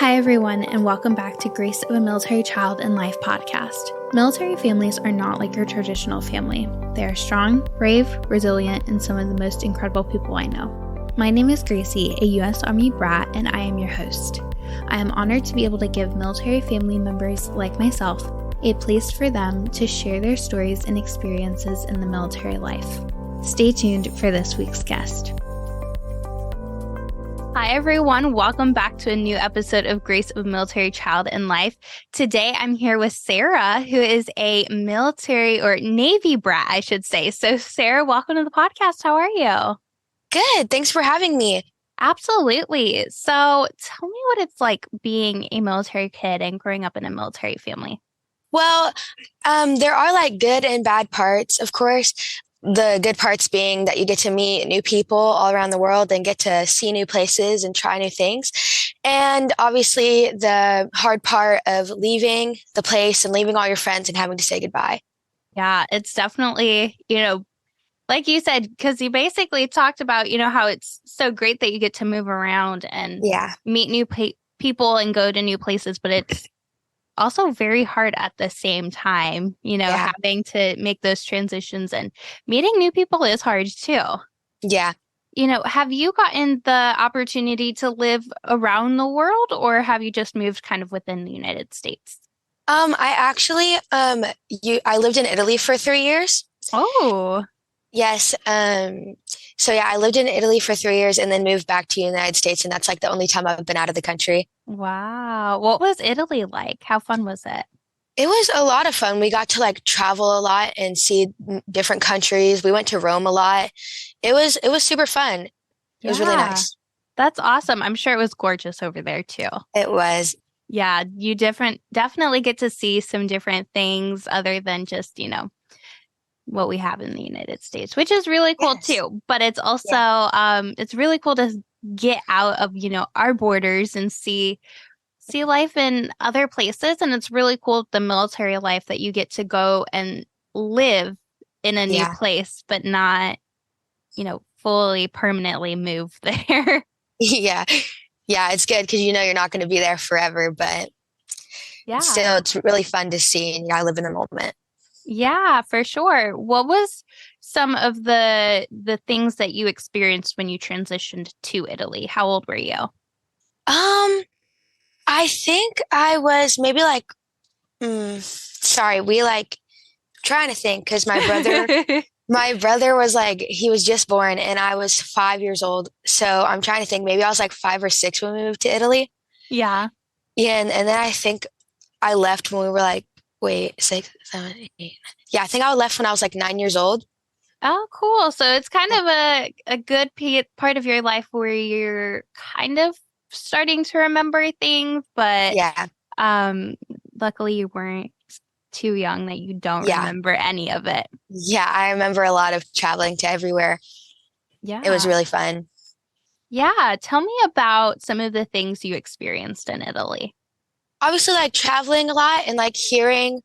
Hi, everyone, and welcome back to Grace of a Military Child in Life podcast. Military families are not like your traditional family. They are strong, brave, resilient, and some of the most incredible people I know. My name is Gracie, a U.S. Army brat, and I am your host. I am honored to be able to give military family members like myself a place for them to share their stories and experiences in the military life. Stay tuned for this week's guest. Hi, everyone. Welcome back to a new episode of Grace of a Military Child in Life. Today, I'm here with Sarah, who is a military or Navy brat, I should say. So, Sarah, welcome to the podcast. How are you? Good. Thanks for having me. Absolutely. So, tell me what it's like being a military kid and growing up in a military family. Well, there are like good and bad parts, of course. The good parts being that you get to meet new people all around the world and get to see new places and try new things. And obviously the hard part of leaving the place and leaving all your friends and having to say goodbye. Yeah, it's definitely, like you said, because you basically talked about, how it's so great that you get to move around and meet new people and go to new places, but it's also very hard at the same time, having to make those transitions and meeting new people is hard too. Yeah. Have you gotten the opportunity to live around the world, or have you just moved kind of within the United States? I actually, I lived in Italy for 3 years. Oh, Yes. So yeah, I lived in Italy for 3 years and then moved back to the United States. And that's like the only time I've been out of the country. wow. What was Italy like? How fun was it? It was a lot of fun. We got to like travel a lot and see different countries. We went to Rome a lot. It was super fun. It was really nice. That's awesome. I'm sure it was gorgeous over there too. It was. Yeah, you definitely get to see some different things other than just, what we have in the United States, which is really cool too. But it's also it's really cool to get out of, our borders and see life in other places. And it's really cool the military life that you get to go and live in a new place, but not, fully permanently move there. Yeah. Yeah, it's good because you're not going to be there forever, but still it's really fun to see and live in the moment. Yeah, for sure. What was some of the things that you experienced when you transitioned to Italy? How old were you? I think I was maybe like, trying to think because my brother was like, he was just born and I was 5 years old. So I'm trying to think, maybe I was like 5 or 6 when we moved to Italy. Yeah. Yeah. And then I think I left when we were like, 6, 7, 8. Yeah, I think I left when I was like 9 years old. Oh, cool. So it's kind of a good part of your life where you're kind of starting to remember things, but luckily you weren't too young that you don't remember any of it. Yeah, I remember a lot of traveling to everywhere. Yeah. It was really fun. Yeah. Tell me about some of the things you experienced in Italy. Obviously, like traveling a lot and like hearing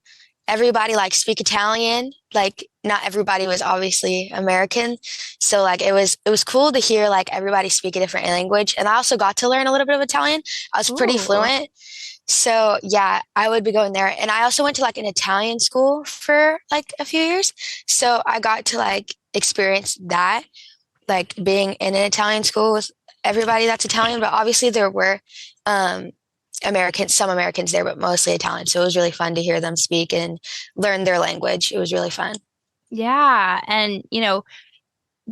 everybody like speak Italian. Like not everybody was obviously American. So like it was cool to hear like everybody speak a different language. And I also got to learn a little bit of Italian. I was pretty fluent. So yeah, I would be going there. And I also went to like an Italian school for like a few years. So I got to like experience that, like being in an Italian school with everybody that's Italian. But obviously there were some Americans there, but mostly Italian. So it was really fun to hear them speak and learn their language. It was really fun. Yeah. And,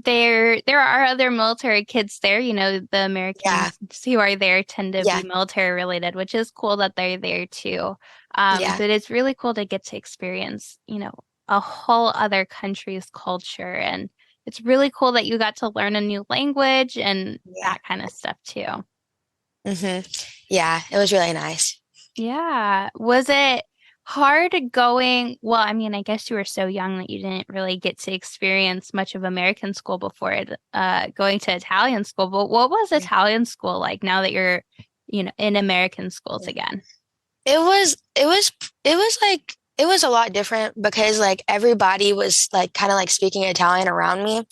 there are other military kids there, the Americans who are there tend to be military related, which is cool that they're there too. But it's really cool to get to experience, a whole other country's culture. And it's really cool that you got to learn a new language and that kind of stuff too. Mm-hmm. Yeah, it was really nice. Yeah. Was it hard going? Well, I mean, I guess you were so young that you didn't really get to experience much of American school before going to Italian school. But what was Italian school like now that you're, in American schools again? It was a lot different because like everybody was like kind of like speaking Italian around me.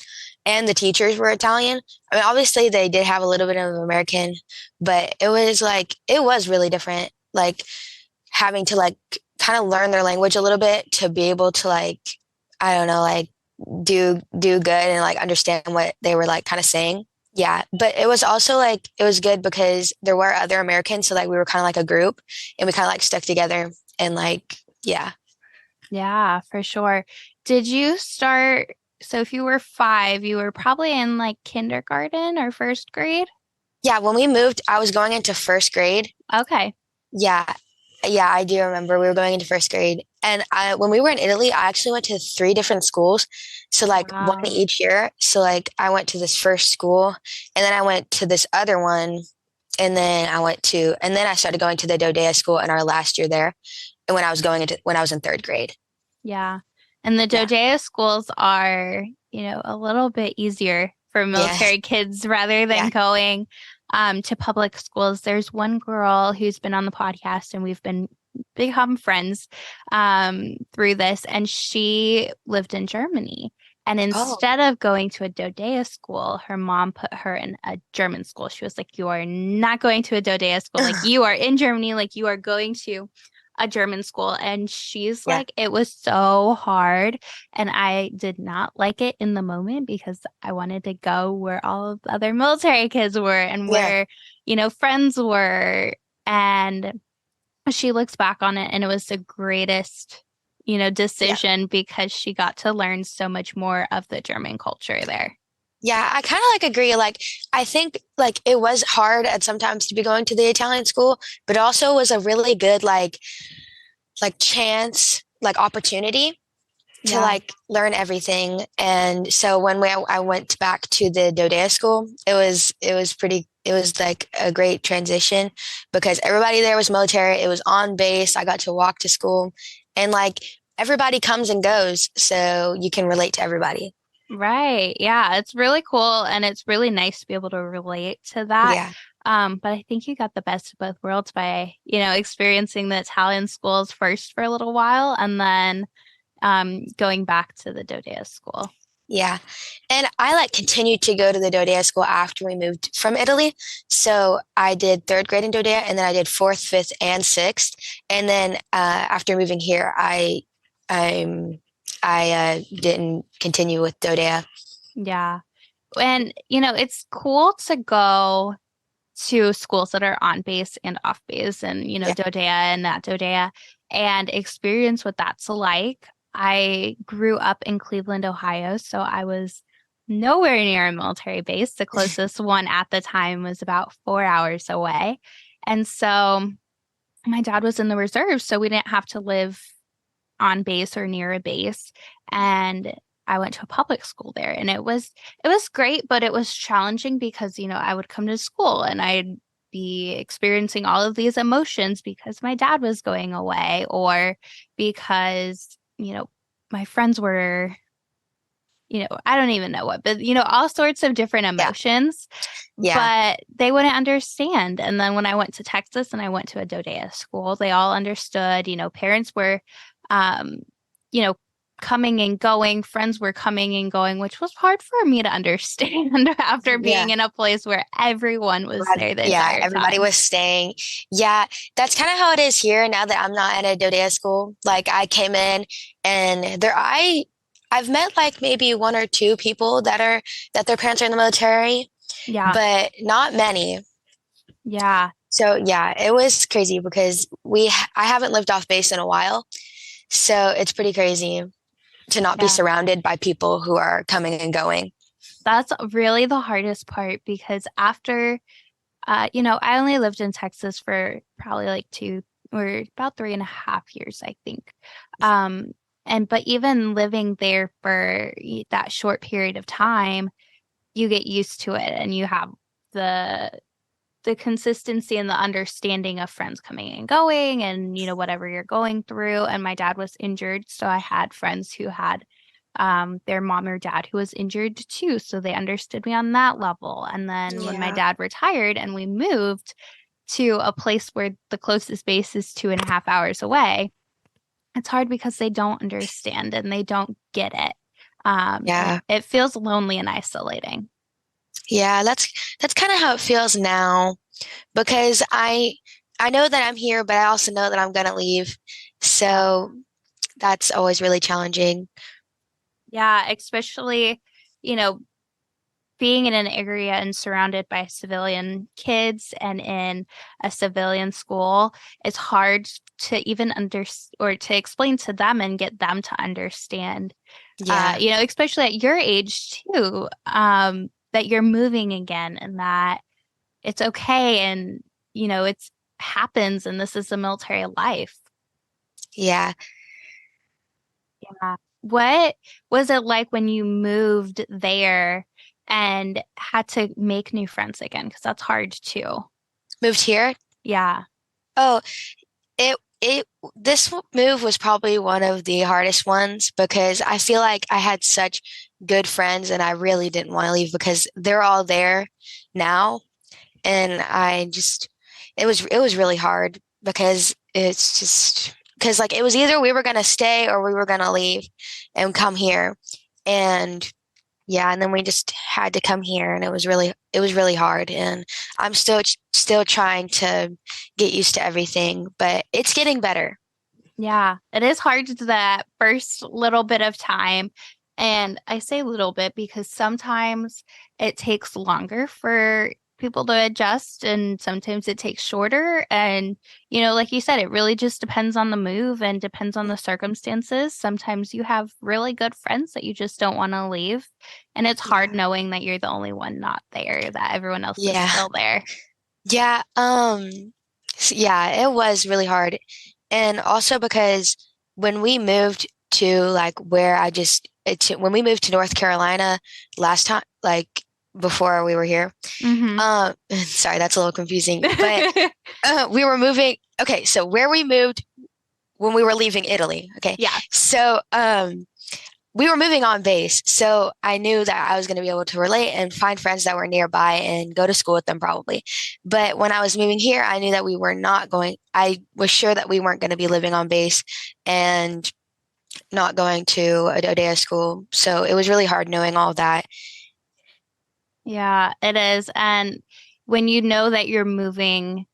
and the teachers were Italian. I mean, obviously they did have a little bit of American, but it was really different. Like having to like kind of learn their language a little bit to be able to like, I don't know, like do good and like understand what they were like kind of saying. Yeah, but it was also like it was good because there were other Americans, so like we were kind of like a group and we kind of like stuck together and like yeah. Yeah, for sure. Did you start, so if you were 5, you were probably in like kindergarten or first grade? Yeah, when we moved, I was going into first grade. Okay. Yeah, yeah, I do remember we were going into first grade. And when we were in Italy, I actually went to 3 different schools. So like one Wow. each year. So like I went to this first school and then I went to this other one. And then I started going to the Dodea school in our last year there. And when I was in third grade. Yeah. And the Yeah. Dodea schools are, a little bit easier for Yeah. military kids rather than Yeah. going to public schools. There's one girl who's been on the podcast and we've been become friends through this, and she lived in Germany. And Oh, instead of going to a Dodea school, her mom put her in a German school. She was like, "You are not going to a Dodea school. Like, you are in Germany, like, you are going to a German school." And she's yeah. like, it was so hard. And I did not like it in the moment because I wanted to go where all of the other military kids were and Yeah. where, friends were. And she looks back on it and it was the greatest, Yeah. decision because she got to learn so much more of the German culture there. Yeah, I kind of like agree. Like, I think like it was hard at sometimes to be going to the Italian school, but also was a really good like chance, like opportunity to Yeah. like learn everything. And so I went back to the Dodea school, it was like a great transition because everybody there was military. It was on base. I got to walk to school and like everybody comes and goes, so you can relate to everybody. Right. Yeah, it's really cool and it's really nice to be able to relate to that. Yeah. But I think you got the best of both worlds by, experiencing the Italian schools first for a little while and then going back to the Dodea school. Yeah. And I like continued to go to the Dodea school after we moved from Italy. So I did third grade in Dodea and then I did fourth, fifth, and sixth. And then after moving here, I'm I didn't continue with Dodea. Yeah. And, it's cool to go to schools that are on base and off base and, Yeah. Dodea and not Dodea and experience what that's like. I grew up in Cleveland, Ohio, so I was nowhere near a military base. The closest one at the time was about 4 hours away. And so my dad was in the reserves, so we didn't have to live on base or near a base. And I went to a public school there and it was great, but it was challenging because, I would come to school and I'd be experiencing all of these emotions because my dad was going away or because, my friends were, I don't even know what, but all sorts of different Yeah. emotions, Yeah. but they wouldn't understand. And then when I went to Texas and I went to a Dodea school, they all understood, parents were um, you know, coming and going, friends were coming and going, which was hard for me to understand after being Yeah. in a place where everyone was there the Yeah, entire everybody time. was staying. Yeah, that's kind of how it is here now that I'm not at a Dodea school. Like I came in and I've met like maybe 1 or 2 people that their parents are in the military, Yeah. but not many. Yeah. So yeah, it was crazy because I haven't lived off base in a while. So it's pretty crazy to not be Yeah. surrounded by people who are coming and going. That's really the hardest part because after, I only lived in Texas for probably like about 3.5 years, I think. Um, but even living there for that short period of time, you get used to it and you have the the consistency and the understanding of friends coming and going and whatever you're going through. And my dad was injured, so I had friends who had their mom or dad who was injured too, so they understood me on that level. And then when my Yeah. dad retired and we moved to a place where the closest base is 2.5 hours away, it's hard because they don't understand and they don't get it. And Yeah. it feels lonely and isolating. Yeah, that's kind of how it feels now because I know that I'm here, but I also know that I'm gonna leave. Yeah. So that's always really challenging. Yeah, especially, you know, being in an area and surrounded by civilian kids and in a civilian school, it's hard to even or to explain to them and get them to understand. Yeah. Especially at your age too, that you're moving again and that it's okay and it's happens and this is the military life. Yeah. Yeah. What was it like when you moved there and had to make new friends again? Because that's hard too. Moved here. Yeah. Oh, it this move was probably one of the hardest ones because I feel like I had such good friends and I really didn't want to leave because they're all there now and it was really hard because it's just because like it was either we were gonna stay or we were gonna leave and come here and yeah, and then we just had to come here and it was really hard and I'm still trying to get used to everything, but it's getting better. Yeah. It is hard that first little bit of time. And I say little bit because sometimes it takes longer for people to adjust and sometimes it takes shorter. And, like you said, it really just depends on the move and depends on the circumstances. Sometimes you have really good friends that you just don't want to leave. And it's hard Yeah. knowing that you're the only one not there, that everyone else is Yeah. still there. Yeah, yeah, it was really hard. And also because when we moved to like where when we moved to North Carolina last time, like before we were here, Hmm. sorry, that's a little confusing, but we were moving. Okay, so where we moved when we were leaving Italy. Okay, Yeah. so we were moving on base, so I knew that I was going to be able to relate and find friends that were nearby and go to school with them probably. But when I was moving here, I knew that we were not going, I was sure that we weren't going to be living on base and not going to a day of school. So it was really hard knowing all that. Yeah, it is. And when you know that you're moving,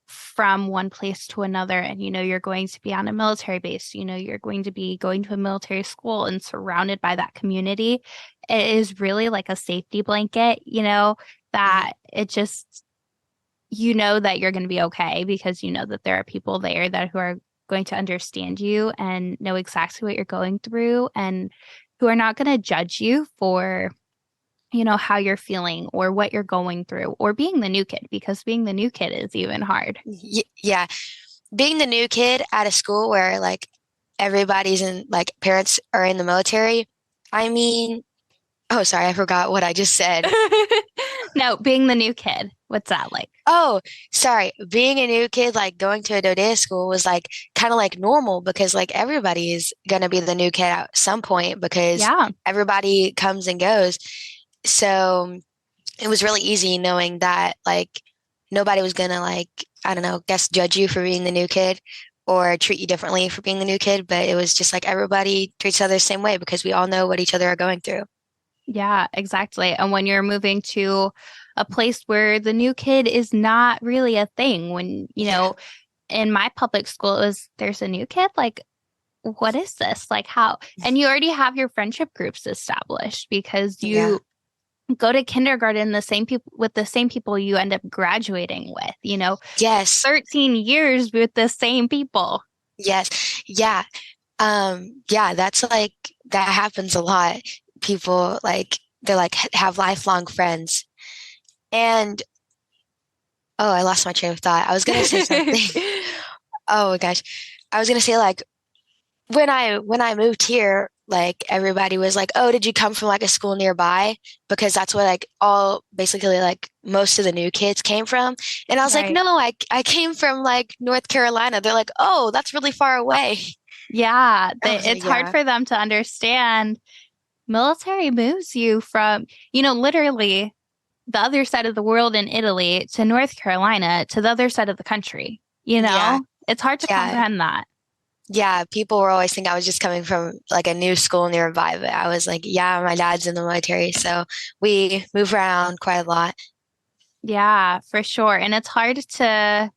from one place to another, and you're going to be on a military base, you're going to be going to a military school and surrounded by that community, it is really like a safety blanket, Mhm. that it just, that you're going to be okay because you know that there are people there that who are going to understand you and know exactly what you're going through and who are not going to judge you for how you're feeling or what you're going through or being the new kid because being the new kid is even hard. Yeah, being the new kid at a school where like everybody's in, like parents are in the military. I mean, oh, sorry, I forgot what I just said. No, being the new kid. What's that like? Oh, sorry. Being a new kid, like going to a Dodea school was like kind of like normal because like everybody is gonna be the new kid at some point because Yeah. everybody comes and goes. So it was really easy knowing that like nobody was gonna like, I don't know, guess judge you for being the new kid or treat you differently for being the new kid, but it was just like everybody treats each other the same way because we all know what each other are going through. Yeah, exactly. And when you're moving to a place where the new kid is not really a thing, when, Yeah. in my public school, there's a new kid, like, what is this? Like, how? And you already have your friendship groups established because Yeah. you go to kindergarten the same people with the same people you end up graduating with, Yes. 13 years with the same people. Yes. Yeah. Yeah, that's like that happens a lot. People like they're like have lifelong friends. And oh, I lost my train of thought. I was gonna say something. Oh my gosh. I was gonna say like when I moved here, like everybody was like, "Oh, did you come from like a school nearby?" Because that's where like all basically like most of the new kids came from. And I was like, Right. "No, I came from like North Carolina." They're like, "Oh, that's really far away." Yeah, I was like, it's hard "Yeah." for them to understand. Military moves you from, literally the other side of the world in Italy to North Carolina to the other side of the country. Yeah. It's hard to Yeah. comprehend that. Yeah, people were always thinking I was just coming from like a new school nearby, but I was like, yeah, my dad's in the military, so we move around quite a lot. Yeah, for sure. And it's hard to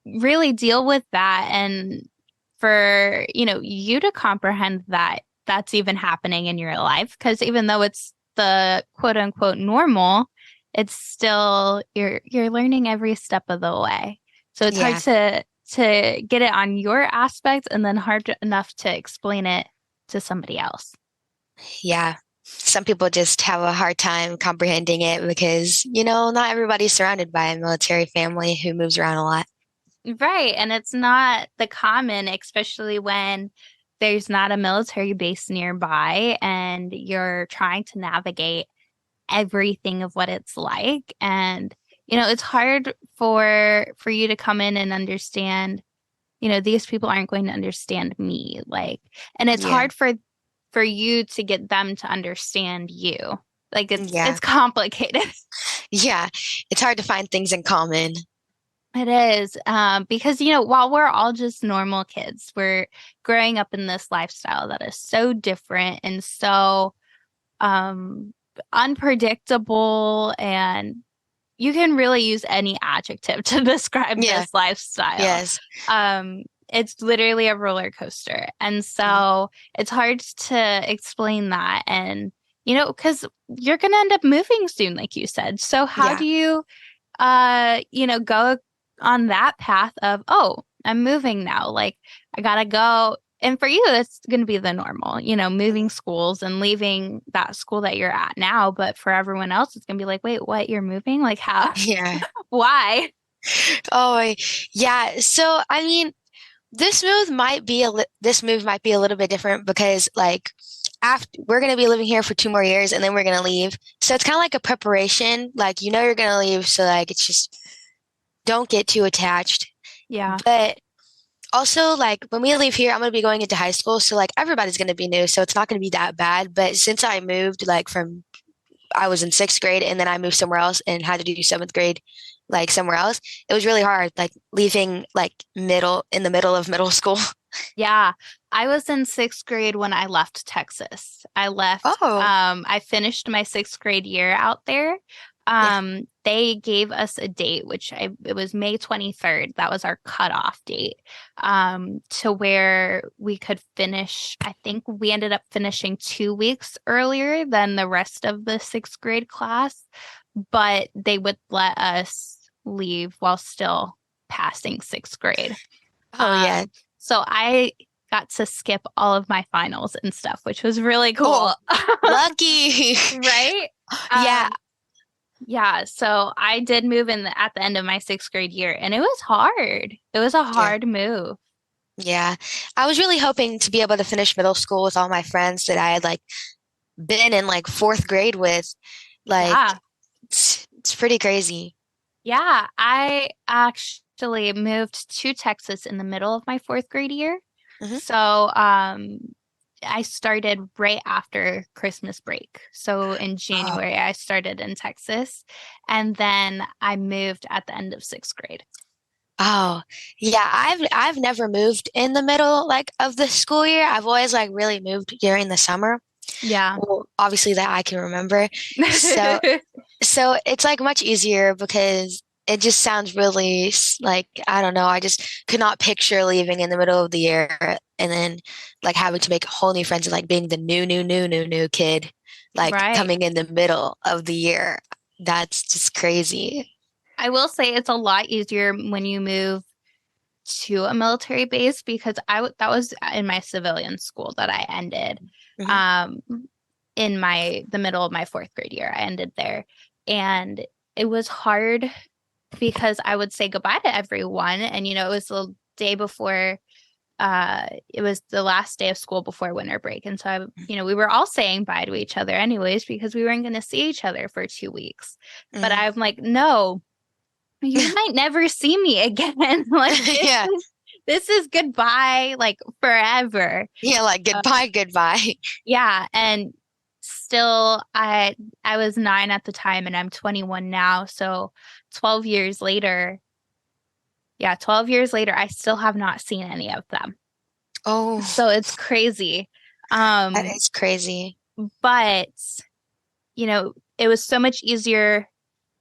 really deal with that and for, you to comprehend that that's even happening in your life. Because even though it's the quote unquote normal, it's still you're learning every step of the way. So it's hard Yeah, to get it on your aspect and then hard enough to explain it to somebody else. yeah. Some people just have a hard time comprehending it because, not everybody's surrounded by a military family who moves around a lot. Right. And it's not the common, especially when there's not a military base nearby and you're trying to navigate everything of what it's like. And, it's hard for you to come in and understand, these people aren't going to understand me. Like, and it's Yeah, hard for you to get them to understand you. Like yeah, it's complicated. yeah. It's hard to find things in common. It is, because, while we're all just normal kids, we're growing up in this lifestyle that is so different and so um, unpredictable. And you can really use any adjective to describe Yeah, this lifestyle. yes. It's literally a roller coaster. And Mhm. so it's hard to explain that. And, because you're going to end up moving soon, like you said. So how Yeah, do you go on that path of, oh, I'm moving now. Like I gotta go. And for you, that's going to be the normal, moving schools and leaving that school that you're at now. But for everyone else, it's going to be like, wait, what? You're moving? Like how? yeah. Why? Oh, yeah. So, I mean, this move might be a little bit different because like after we're gonna be living here for 2 more years and then we're gonna leave. So it's kind of like a preparation. Like you're gonna leave, so like it's just don't get too attached. Yeah. But also like when we leave here, I'm gonna be going into high school, so like everybody's gonna be new, so it's not gonna be that bad. But since I moved like from I was in sixth grade and then I moved somewhere else and had to do seventh grade like somewhere else. It was really hard, like leaving like middle in the middle of middle school. Yeah. I was in sixth grade when I left Texas. Oh, I finished my sixth grade year out there. yeah. They gave us a date, it was May 23rd. That was our cutoff date, to where we could finish. I think we ended up finishing 2 weeks earlier than the rest of the sixth grade class, but they would let us leave while still passing sixth grade. Oh, yeah. So I got to skip all of my finals and stuff, which was really Oh, cool. lucky. Right? Yeah. Um, yeah, so I did move at the end of my sixth grade year, and it was hard. It was a Yeah. hard move. Yeah. I was really hoping to be able to finish middle school with all my friends that I had like been in like fourth grade with. Like Yeah. it's pretty crazy. Yeah, I actually moved to Texas in the middle of my fourth grade year. Hmm. So, I started right after Christmas break. So in Oh, January, I started in Texas, and then I moved at the end of sixth grade. oh, yeah. I've never moved in the middle like of the school year. I've always like really moved during the summer. Yeah. Well, obviously that I can remember. So so it's like much easier because it just sounds really like I don't know. I just could not picture leaving in the middle of the year and then like having to make whole new friends and like being the new kid, like Right. coming in the middle of the year. That's just crazy. I will say it's a lot easier when you move to a military base because that was in my civilian school that I ended. Hmm. Um, in the middle of my fourth grade year, I ended there, and it was hard because I would say goodbye to everyone, and it was the day before. It was the last day of school before winter break, and so we were all saying bye to each other anyways because we weren't going to see each other for 2 weeks. But Hmm. I'm like, no, you might never see me again. Like Yeah. this is goodbye, like forever. Yeah, like Uh, goodbye, goodbye. yeah, and still, I was 9 at the time, and I'm 21 now. So 12 years later, Yeah, 12 years later, I still have not seen any of them. Oh, So it's crazy. that Um, is crazy. but it was so much easier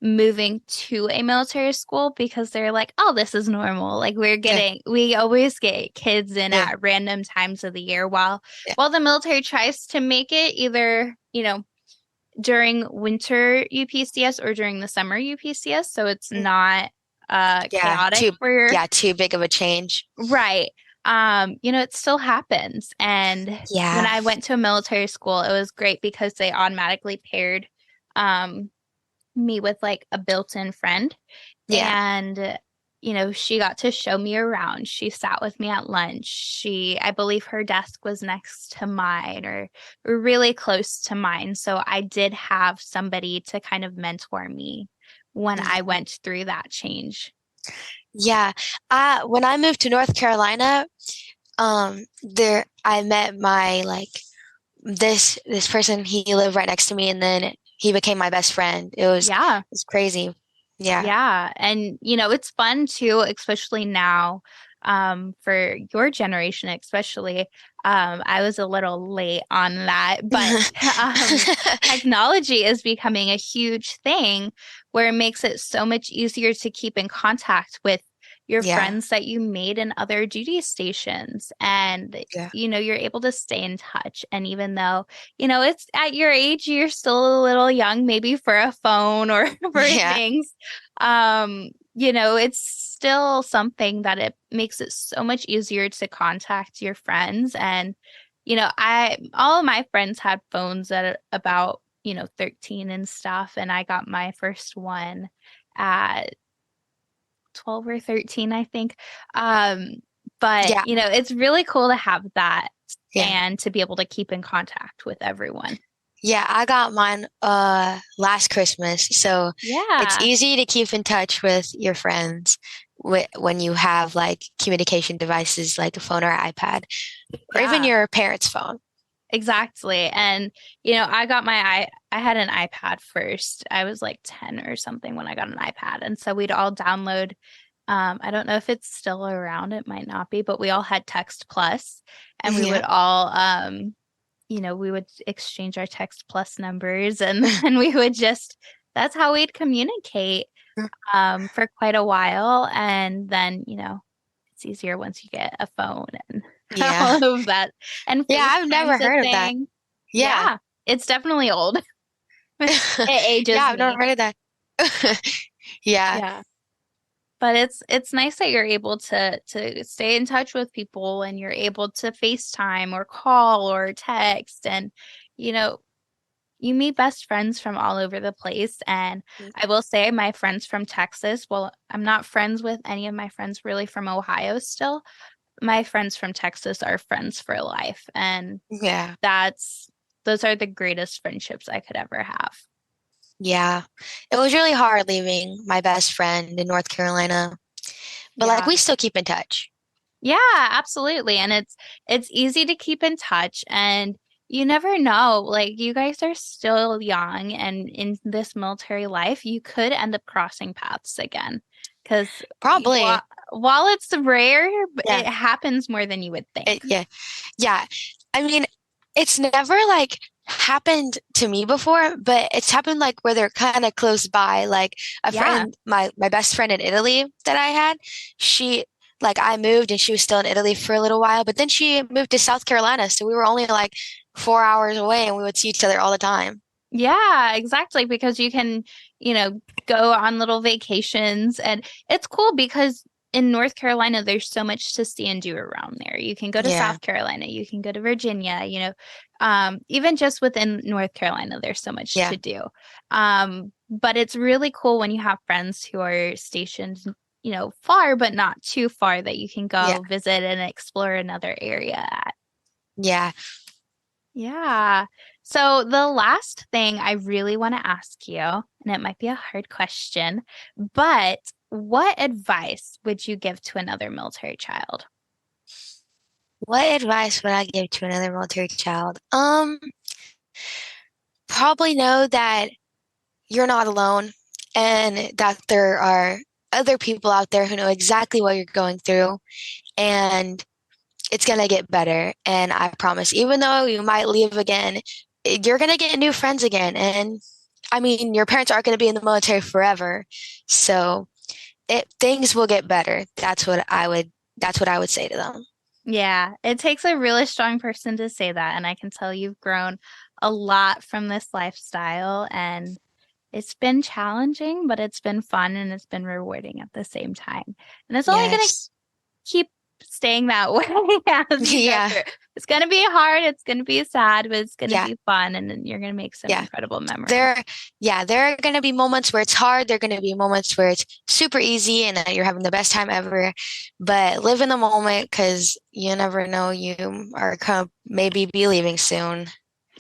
moving to a military school because they're like, oh, this is normal. Like Yeah, we always get kids in yeah, at random times of the year yeah, while the military tries to make it either, during winter UPCS or during the summer UPCS, so it's mm, not yeah. chaotic for your Too big of a change. right. It still happens. And when Yeah, I went to a military school, it was great because they automatically paired um me with like a built-in friend. yeah, And, she got to show me around. She sat with me at lunch. I believe her desk was next to mine or really close to mine. So I did have somebody to kind of mentor me when I yeah. went through that change. Yeah. When I moved to North Carolina, there I met my like this person. He lived right next to me, and then he became my best friend. Yeah. It's crazy. Yeah, Yeah. And, it's fun too, especially now, for your generation, especially. I was a little late on that, but technology is becoming a huge thing where it makes it so much easier to keep in contact with your yeah, friends that you made in other duty stations. And, yeah, you're able to stay in touch. And even though, it's at your age, you're still a little young, maybe for a phone or for yeah, things. It's still something that it makes it so much easier to contact your friends. And, all of my friends had phones at about, 13 and stuff. And I got my first one at 12 or 13, I think. Um, but, yeah, it's really cool to have that yeah. and to be able to keep in contact with everyone. Yeah, I got mine last Christmas. So it's Yeah. easy to keep in touch with your friends when you have like communication devices like a phone or iPad or even Yeah. your parents' phone. Exactly. And, I had an iPad first. I was like 10 or something when I got an iPad. And so we'd all download, I don't know if it's still around, it might not be, but we all had Text Plus and we would Yeah, all, we would exchange our Text Plus numbers and then we would that's how we'd communicate, for quite a while. And then, it's easier once you get a phone and yeah, all of that. And yeah. I've never FaceTime's a heard of that. thing. Yeah, Yeah, it's definitely old. It yeah. ages I've never me. heard of that. Yeah, Yeah. But it's nice that you're able to stay in touch with people and you're able to FaceTime or call or text and you know you meet best friends from all over the place. And I will say my friends from Texas, well, I'm not friends with any of my friends really from Ohio still. My friends from Texas are friends for life. And yeah, that's those are the greatest friendships I could ever have. yeah. It was really hard leaving my best friend in North Carolina, but like Yeah. we still keep in touch. Yeah, absolutely. And it's easy to keep in touch and you never know. Like you guys are still young and in this military life, you could end up crossing paths again. Because Probably. while it's rare, Yeah. it happens more than you would think. Yeah. Yeah. I mean, it's never like happened to me before, but it's happened like where they're kind of close by. Like a Yeah. friend, my best friend in Italy that I had, she like I moved and she was still in Italy for a little while, but then she moved to South Carolina, so we were only like 4 hours away and we would see each other all the time. Yeah, exactly. Because you can, go on little vacations. And it's cool because in North Carolina, there's so much to see and do around there. You can go to Yeah. South Carolina, you can go to Virginia, even just within North Carolina, there's so much Yeah. to do. But it's really cool when you have friends who are stationed, far, but not too far that you can Yeah. go visit and explore another area. Yeah. Yeah. So the last thing I really want to ask you, and it might be a hard question, but what advice would you give to another military child? What advice would I give to another military child? Probably know that you're not alone and that there are other people out there who know exactly what you're going through, and it's going to get better. And I promise, even though you might leave again, you're going to get new friends again. And I mean, your parents aren't going to be in the military forever. So things will get better. That's what I would say to them. Yeah, it takes a really strong person to say that. And I can tell you've grown a lot from this lifestyle. And it's been challenging, but it's been fun and it's been rewarding at the same time. And it's only going to Yes. keep staying that way as you go through. It's going to be hard. It's going to be sad, but it's going to be fun. And then you're going to make some incredible memories. There are going to be moments where it's hard. There are going to be moments where it's super easy and that you're having the best time ever. But live in the moment, because you never know, you are going to maybe be leaving soon.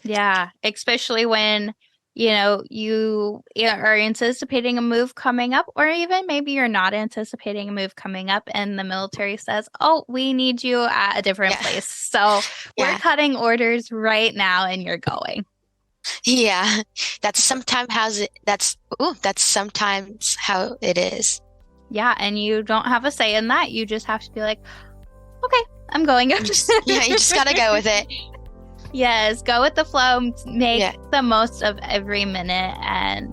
Yeah, especially when you are anticipating a move coming up, or even maybe you're not anticipating a move coming up and the military says, oh, we need you at a different place. So we're cutting orders right now and you're going. Yeah, that's sometimes how it is. Yeah, and you don't have a say in that. You just have to be like, okay, I'm going. You just gotta go with it. Yes, go with the flow, make the most of every minute, and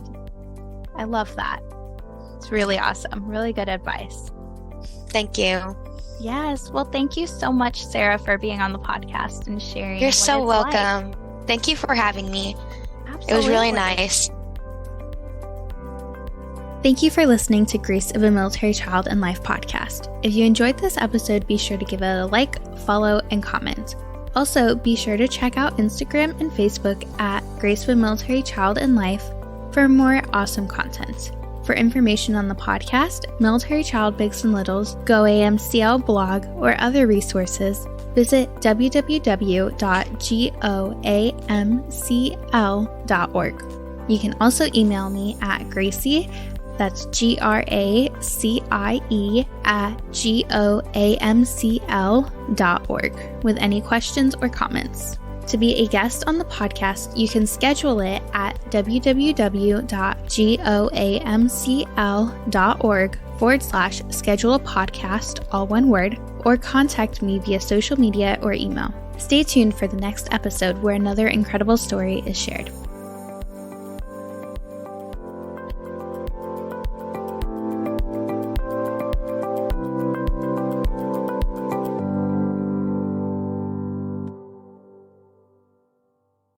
I love that. It's really awesome. Really good advice. Thank you. Yes. Well, thank you so much, Sarah, for being on the podcast and sharing. You're so welcome. Thank you for having me. Absolutely. It was really nice. Thank you for listening to Grace of a Military Child and Life podcast. If you enjoyed this episode, be sure to give it a like, follow, and comment. Also, be sure to check out Instagram and Facebook at Grace of a Military Child and Life for more awesome content. For information on the podcast, Military Child Bigs and Littles, GoAMCL blog, or other resources, visit www.goamcl.org. You can also email me at Gracie, that's Gracie @goamcl.org with any questions or comments. To be a guest on the podcast, you can schedule it at www.goamcl.org/schedule a podcast, all one word, or contact me via social media or email. Stay tuned for the next episode where another incredible story is shared.